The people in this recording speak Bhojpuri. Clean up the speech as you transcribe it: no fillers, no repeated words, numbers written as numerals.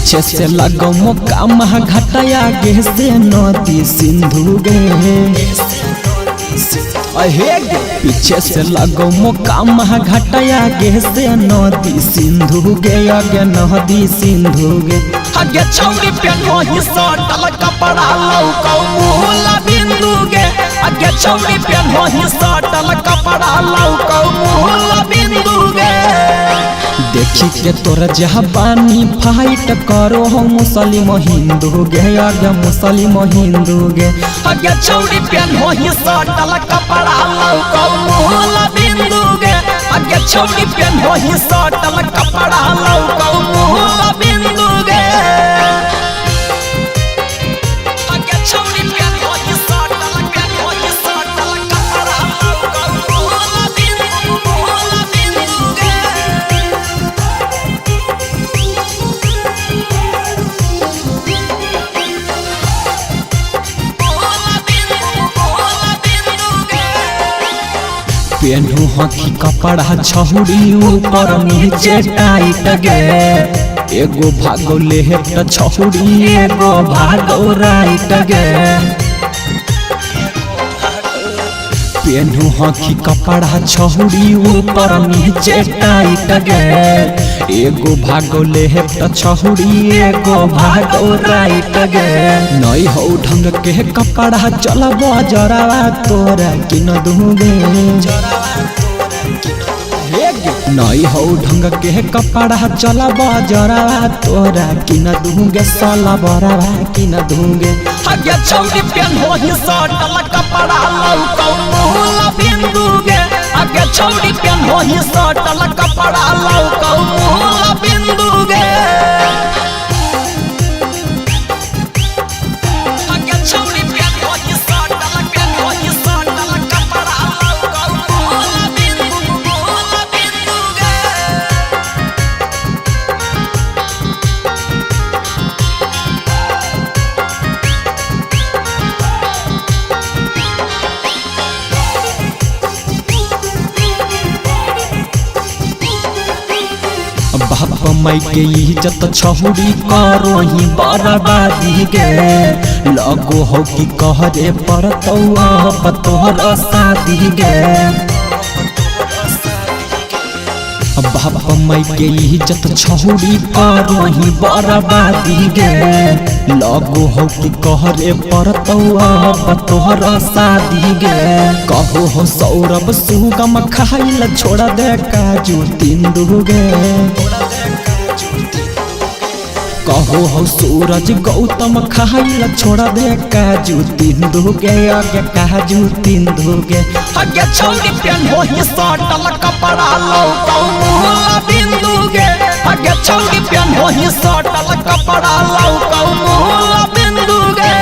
पीछे से लगो मौका महा घटाया गे से नदी सिंधु गे पीछे से लगो मौका महा घटाया गे से नदी सिंधु गे आगे नदी सिंधु गे आगे छौरी पे नही सटल कपड़ा लौकौ मूला बिंदु गे आगे छौरी पे नही सटल कपड़ा लौकौ मूला बिंदु गे देखी के तोर जहाबानी फाइट करो हो मुसलिम हिंदू गे आगे मुसलिम हिंदू गे आगे छौरी पे नही सटल कपड़ा लौकौ मूला बिंदु गे आगे छौरी पे नही सटल कपड़ा लौकौ मूला बिंदु गे आगे छौरी पे नही सटल कपड़ा लौकौ मूला बिंदु गे पेन्हू हथी कपड़ा छहुड़ी ऊपर नीचे टाइट गे एगो भागो लेफ्ट छहुड़ी एगो भागो राइट गे पेन्हू हथी कपड़ा छहुड़ी ऊपर नीचे टाइट गे एगो भागो लेफ्ट छहुड़ी एगो भागो राइट गे नई हो ढंग के कपड़ा चलब जरावा तोरा कि न दूंगे नई हो ढंग के कपड़ा चलब जरावा तोरा कि न दूंगे साला बरावा कि न दूंगे आगे छौरी पे नही सटल कपड़ा लौकौ मूला बिंदु गे आगे छौरी पे नही सटल कपड़ा लौकौ मूला बिंदु गे आगे छौरी पे नही सटल कपड़ा लौकौ मूला बिंदु गे बाप माई के इज्जत छहुड़ी करो ही बर्बादी गे लगो हो कि कहरे पड़तौ अब तोहर शादी गे बाप माई के इज्जत छहुड़ी करो ही बर्बादी गे लगो हो कि कहरे पड़तौ अब तोहर शादी गे कहो हो सौरभ सुगम खाइल छोड़ दे काजू तिंदु गे कहो हो सूरज गौतम खाइल छोड़ दे काजू तिंदु गे आगे काजू तिंदु गे आगे छौरी पे नही सटल कपड़ा लौकौ मूला बिंदु गे आगे छौरी पे नही सटल कपड़ा लौकौ मूला बिंदु गे।